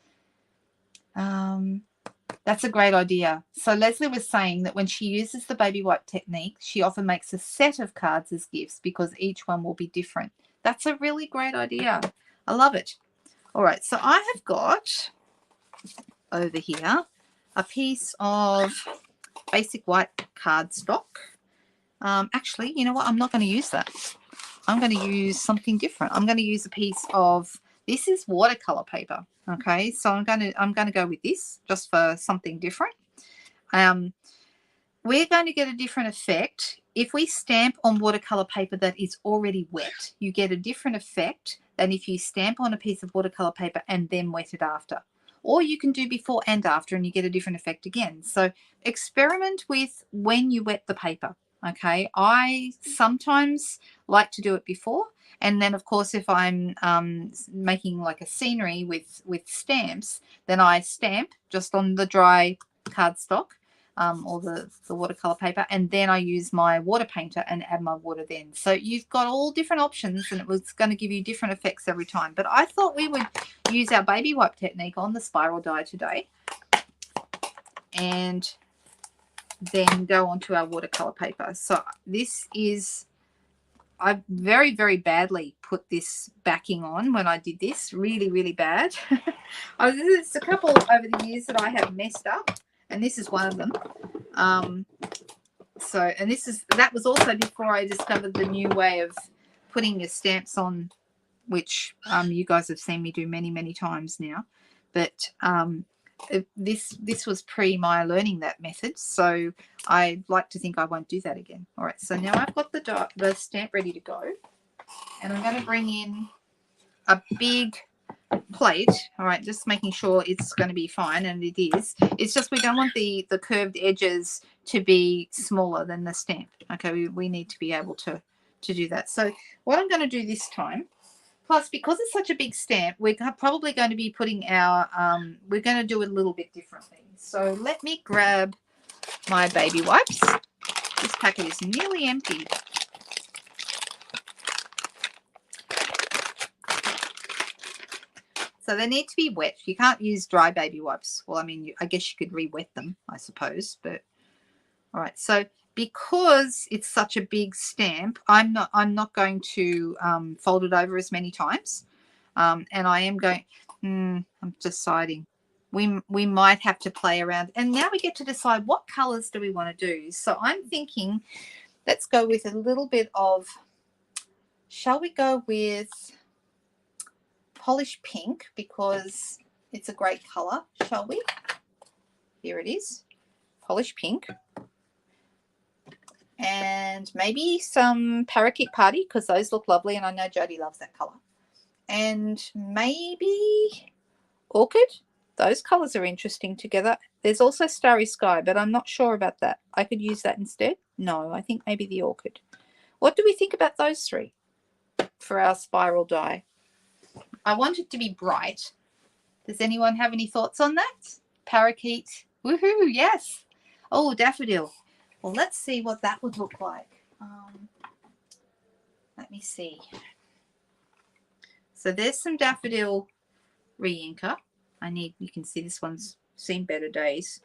That's a great idea. So Leslie was saying that when she uses the baby wipe technique, she often makes a set of cards as gifts because each one will be different. That's a really great idea. I love it. All right, so I have got over here a piece of basic white cardstock. Actually, you know what? I'm not going to use that. I'm going to use something different. I'm going to use a piece of, this is watercolor paper. Okay, so I'm going to go with this just for something different. We're going to get a different effect. If we stamp on watercolor paper that is already wet, you get a different effect than if you stamp on a piece of watercolor paper and then wet it after. Or you can do before and after and you get a different effect again. So experiment with when you wet the paper. Okay, I sometimes like to do it before, and then of course if I'm making like a scenery with stamps, then I stamp just on the dry cardstock or the watercolor paper, and then I use my water painter and add my water then. So you've got all different options, and it was going to give you different effects every time. But I thought we would use our baby wipe technique on the spiral die today, and then go on to our watercolor paper. So this is, I very, very badly put this backing on when I did this. Really, really bad. There's a couple over the years that I have messed up, and this is one of them. And that was also before I discovered the new way of putting your stamps on, which you guys have seen me do many, many times now. But this was pre my learning that method, so I like to think I won't do that again. All right, so now I've got the stamp ready to go, and I'm going to bring in a big plate. All right, just making sure it's going to be fine, and it is. It's just we don't want the curved edges to be smaller than the stamp. Okay, we need to be able to do that. So what I'm going to do this time, plus because it's such a big stamp, we're probably going to be putting our we're going to do it a little bit differently. So let me grab my baby wipes. This packet is nearly empty. So they need to be wet. You can't use dry baby wipes. Well, I mean, I guess you could re-wet them, I suppose. But all right. So because it's such a big stamp, I'm not going to fold it over as many times. And I am going. I'm deciding. We might have to play around. And now we get to decide what colors do we want to do. So I'm thinking, let's go with a little bit of. Shall we go with polished pink, because it's a great color, shall we? Here it is, polished pink. And maybe some parakeet party, because those look lovely, and I know Jodie loves that color. And maybe orchid. Those colors are interesting together. There's also starry sky, but I'm not sure about that. I could use that instead. No, I think maybe the orchid. What do we think about those three for our spiral die? I want it to be bright. Does anyone have any thoughts on that? Parakeet. Woohoo, yes. Oh, daffodil. Well, let's see what that would look like. Let me see. So there's some daffodil re-inker. You can see this one's seen better days.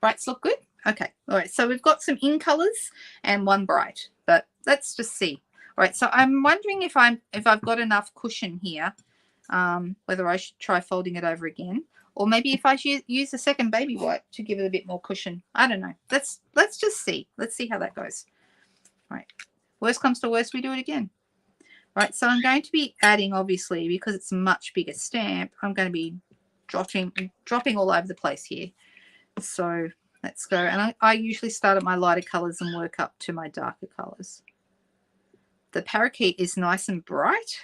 Brights look good. Okay. All right. So we've got some in colors and one bright, but let's just see. All right. So I'm wondering if I've got enough cushion here, whether I should try folding it over again, or maybe if I use a second baby wipe to give it a bit more cushion. I don't know. Let's just see. Let's see how that goes. All right. Worst comes to worst, we do it again. All right. So I'm going to be adding, obviously, because it's a much bigger stamp, I'm going to be dropping all over the place here. So let's go. And I usually start at my lighter colors and work up to my darker colors. The parakeet is nice and bright.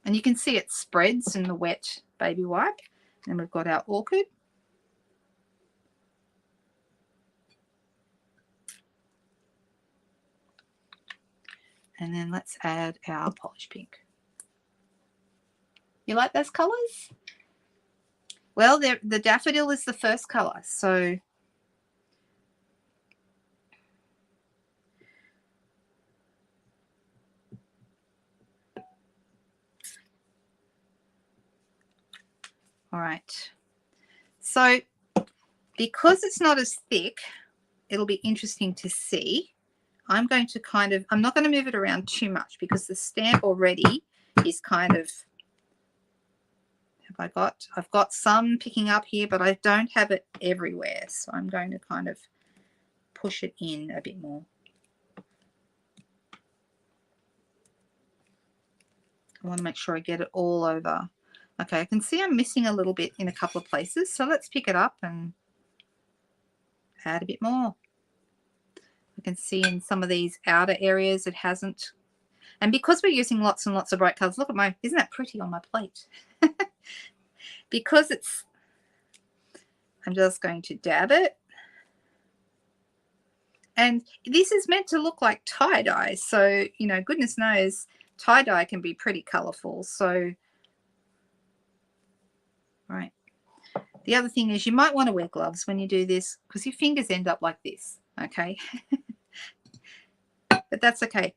And you can see it spreads in the wet baby wipe. And we've got our orchid. And then let's add our polish pink. You like those colors? Well, the daffodil is the first color, so all right. So because it's not as thick, it'll be interesting to see. I'm going to I'm not going to move it around too much because the stamp already is kind of, I've got some picking up here, but I don't have it everywhere. So I'm going to kind of push it in a bit more. I want to make sure I get it all over. Okay, I can see I'm missing a little bit in a couple of places. So let's pick it up and add a bit more. I can see in some of these outer areas it hasn't. And because we're using lots and lots of bright colors, look at my, isn't that pretty on my plate? Because it's, I'm just going to dab it. And this is meant to look like tie-dye. So, you know, goodness knows, tie-dye can be pretty colorful. So, right. The other thing is you might want to wear gloves when you do this because your fingers end up like this, okay? But that's okay.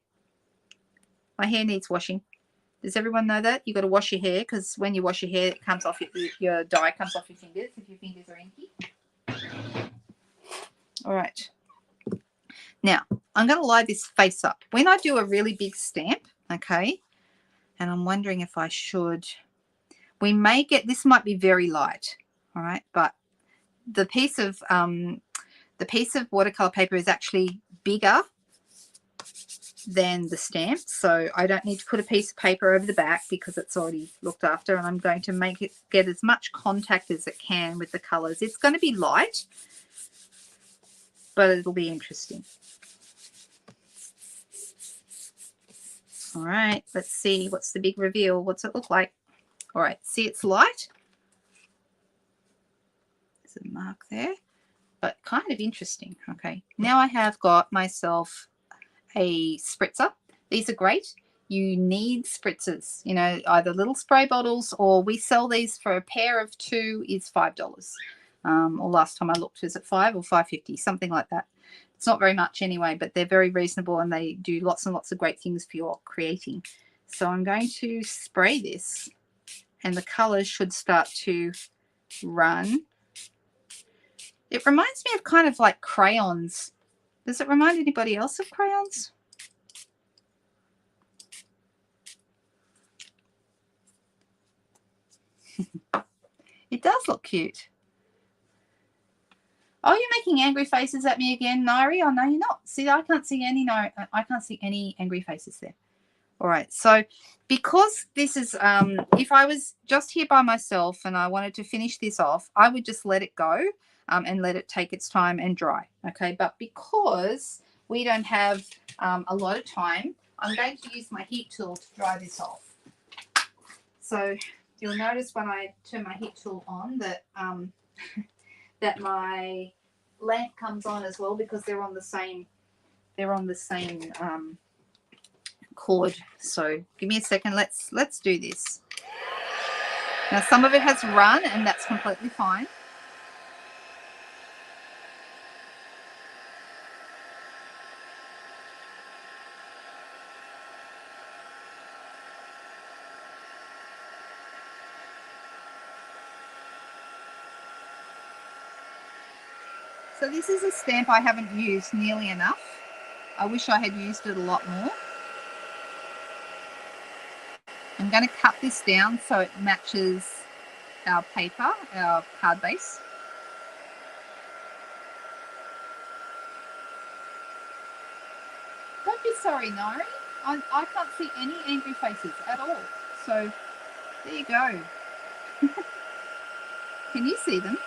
My hair needs washing. Does everyone know that? You've got to wash your hair because when you wash your hair, it comes off your dye comes off your fingers if your fingers are inky. All right. Now, I'm going to lie this face up. When I do a really big stamp, okay, and I'm wondering if I should, we may get, this might be very light, all right, but the piece of watercolor paper is actually bigger than the stamp, so I don't need to put a piece of paper over the back because it's already looked after, and I'm going to make it get as much contact as it can with the colors. It's going to be light, but it'll be interesting. All right, let's see. What's the big reveal? What's it look like? All right, see it's light. There's a mark there, but kind of interesting. Okay, now I have got myself a spritzer. These are great. You need spritzers, you know, either little spray bottles, or we sell these for a pair of 2 is $5. Or last time I looked, is it $5 or $5.50, something like that. It's not very much anyway, but they're very reasonable and they do lots and lots of great things for your creating. So I'm going to spray this and the colors should start to run. It reminds me of kind of like crayons. Does it remind anybody else of crayons? It does look cute. Oh, you're making angry faces at me again, Nairi? Oh, no, you're not. See, I can't see any. No, I can't see any angry faces there. All right. So because this is, if I was just here by myself and I wanted to finish this off, I would just let it go and let it take its time and dry. Okay. But because we don't have a lot of time, I'm going to use my heat tool to dry this off. So you'll notice when I turn my heat tool on that that my lamp comes on as well because they're on the same cord. So give me a second. Let's do this. Now some of it has run and that's completely fine. So this is a stamp I haven't used nearly enough. I wish I had used it a lot more. I'm going to cut this down so it matches our paper, our card base. Don't be sorry, Nairi. I can't see any angry faces at all. So there you go. Can you see them?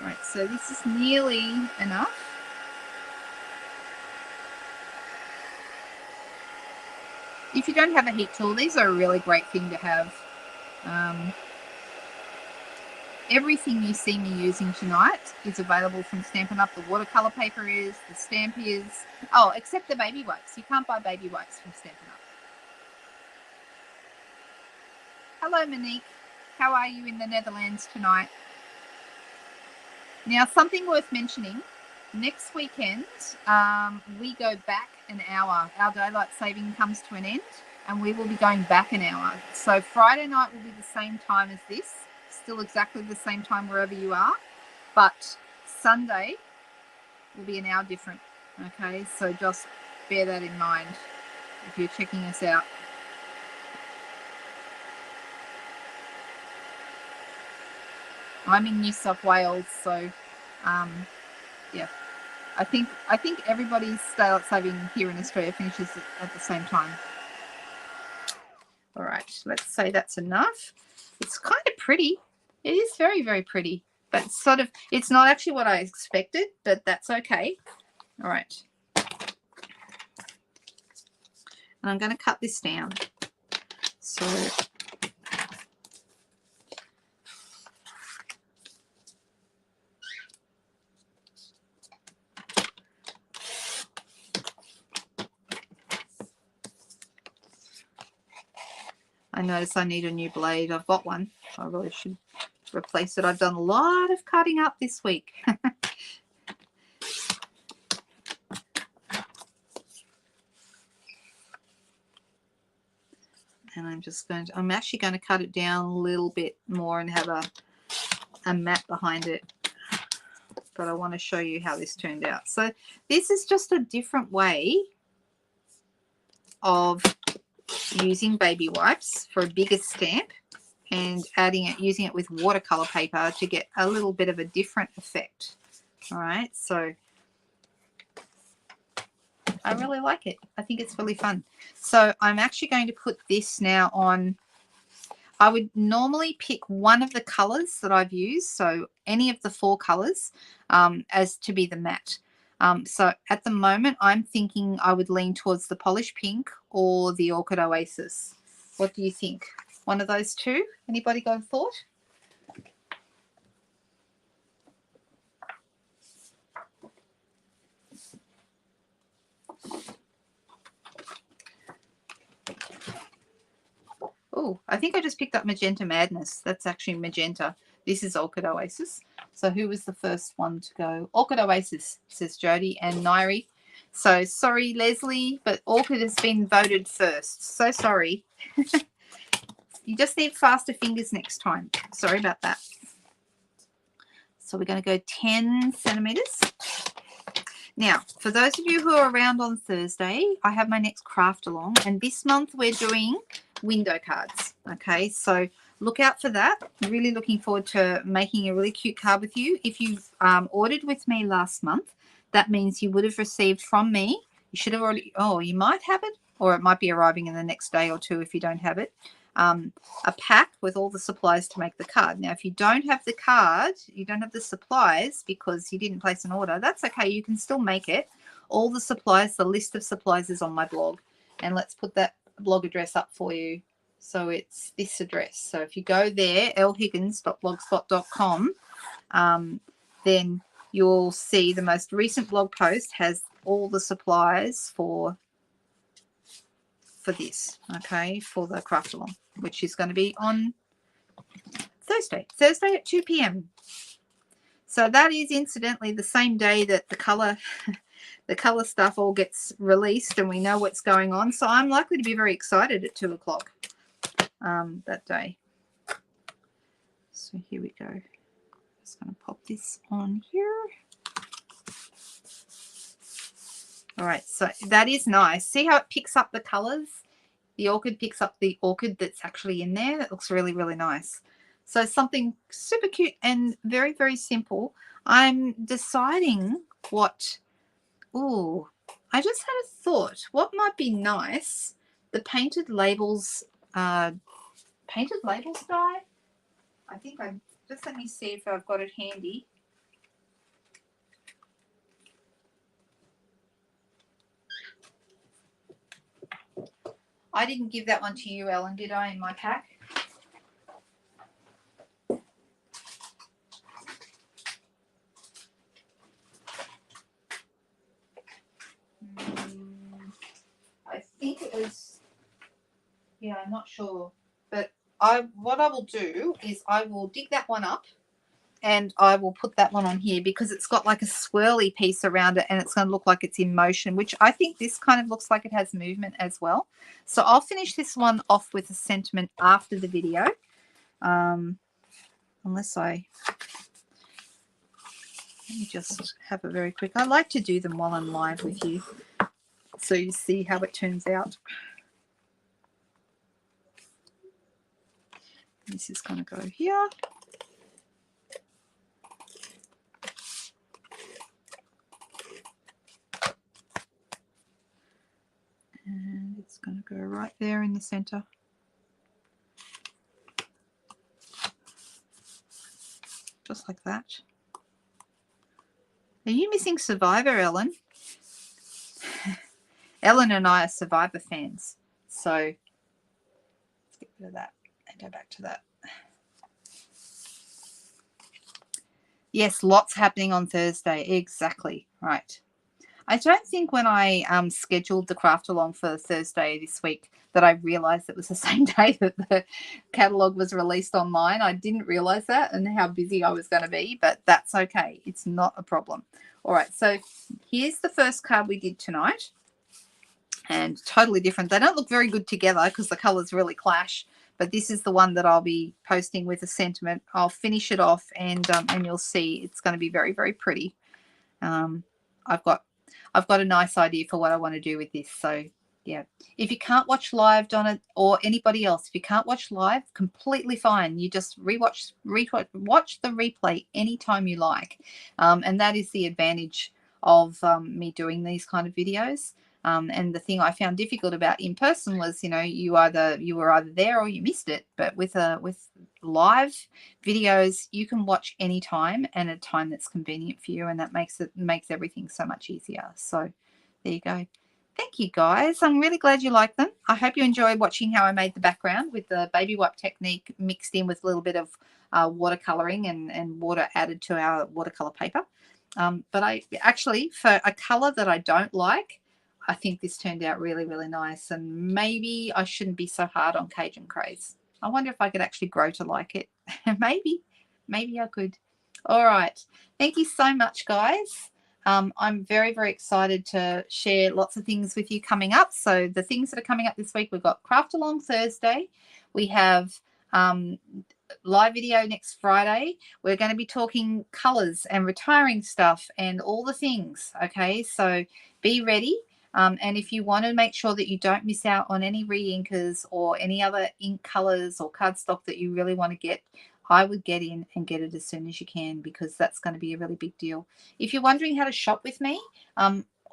Right, so this is nearly enough. If you don't have a heat tool, these are a really great thing to have. Everything you see me using tonight is available from Stampin' Up. The watercolour paper is, the stamp is. Oh, except the baby wipes. You can't buy baby wipes from Stampin' Up. Hello, Monique. How are you in the Netherlands tonight? Now, something worth mentioning. Next weekend, we go back an hour. Our daylight saving comes to an end, and we will be going back an hour. So Friday night will be the same time as this. Still exactly the same time wherever you are, but Sunday will be an hour different. Okay, so just bear that in mind if you're checking us out. I'm in New South Wales, so yeah, I think everybody's daylight saving here in Australia finishes at the same time. All right, let's say that's enough. It's kind of pretty. It is very, very pretty, but it's not actually what I expected, but that's okay. All right. And I'm going to cut this down. So I notice I need a new blade. I've got one. I really should replace it. I've done a lot of cutting up this week. And I'm actually going to cut it down a little bit more and have a mat behind it. But I want to show you how this turned out. So this is just a different way of using baby wipes for a bigger stamp and using it with watercolor paper to get a little bit of a different effect. All right, so I really like it. I think it's really fun. So I'm actually going to put this now on. I would normally pick one of the colors that I've used, so any of the 4 colors, as to be the matte. So at the moment, I'm thinking I would lean towards the Polish Pink or the Orchid Oasis. What do you think? One of those two? Anybody got a thought? Oh, I think I just picked up Magenta Madness. That's actually Magenta. This is Orchid Oasis. So who was the first one to go? Orchid Oasis, says Jody and Nairi. So sorry, Leslie, but Orchid has been voted first. So sorry. You just need faster fingers next time. Sorry about that. So we're going to go 10 centimeters. Now, for those of you who are around on Thursday, I have my next craft along, and this month we're doing window cards. Okay, so look out for that. I'm really looking forward to making a really cute card with you. If you've ordered with me last month, that means you would have received from me. You should have already, you might have it, or it might be arriving in the next day or two if you don't have it. A pack with all the supplies to make the card. Now, if you don't have the card, you don't have the supplies because you didn't place an order, that's okay. You can still make it. All the supplies, the list of supplies is on my blog. And let's put that blog address up for you. So it's this address. So if you go there, lhiggins.blogspot.com, then you'll see the most recent blog post has all the supplies for this, okay, for the craft along, which is going to be on Thursday at 2 p.m. So that is incidentally the same day that the color stuff all gets released and we know what's going on. So I'm likely to be very excited at 2 o'clock that day. So here we go. Just going to pop this on here. All right, so that is nice. See how it picks up the colors? The orchid picks up the orchid that's actually in there. That looks really, really nice. So something super cute and very, very simple. I'm deciding what, I just had a thought. What might be nice? The painted labels die. I think just let me see if I've got it handy. I didn't give that one to you, Ellen, did I, in my pack? because, yeah, I'm not sure. But what I will do is I will dig that one up and I will put that one on here because it's got like a swirly piece around it and it's going to look like it's in motion, which I think this kind of looks like it has movement as well. So I'll finish this one off with a sentiment after the video. Unless let me just have a very quick, I like to do them while I'm live with you so you see how it turns out. This is going to go here. And it's going to go right there in the center. Just like that. Are you missing Survivor, Ellen? Ellen and I are Survivor fans. So let's get rid of that and go back to that. Yes, lots happening on Thursday. Exactly. Right. I don't think when I scheduled the craft along for Thursday this week that I realized it was the same day that the catalogue was released online. I didn't realize that and how busy I was going to be, but that's okay. It's not a problem. All right, so here's the first card we did tonight, and totally different. They don't look very good together because the colors really clash, but this is the one that I'll be posting with a sentiment. I'll finish it off and you'll see it's going to be very, very pretty. I've got a nice idea for what I want to do with this. So, yeah. If you can't watch live, Donna, or anybody else, if you can't watch live, completely fine. You just watch the replay anytime you like. And that is the advantage of me doing these kind of videos. And the thing I found difficult about in person was, you know, you were either there or you missed it. But with live videos, you can watch anytime and at a time that's convenient for you, and that makes everything so much easier. So there you go. Thank you, guys. I'm really glad you like them. I hope you enjoyed watching how I made the background with the baby wipe technique mixed in with a little bit of watercoloring and water added to our watercolor paper. But I actually, for a color that I don't like, I think this turned out really, really nice. And maybe I shouldn't be so hard on Cajun Craze. I wonder if I could actually grow to like it. Maybe I could. All right. Thank you so much, guys. I'm very, very excited to share lots of things with you coming up. So the things that are coming up this week, we've got Craft Along Thursday. We have live video next Friday. We're going to be talking colors and retiring stuff and all the things. Okay, so be ready. And if you want to make sure that you don't miss out on any re-inkers or any other ink colors or cardstock that you really want to get, I would get in and get it as soon as you can, because that's going to be a really big deal. If you're wondering how to shop with me,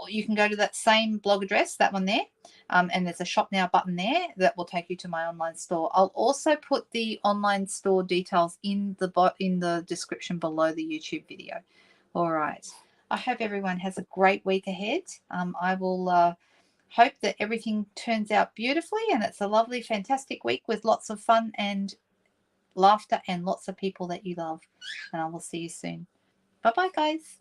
you can go to that same blog address, that one there, and there's a shop now button there that will take you to my online store. I'll also put the online store details in the description below the YouTube video. All right. I hope everyone has a great week ahead. I will hope that everything turns out beautifully and it's a lovely, fantastic week with lots of fun and laughter and lots of people that you love. And I will see you soon. Bye-bye, guys.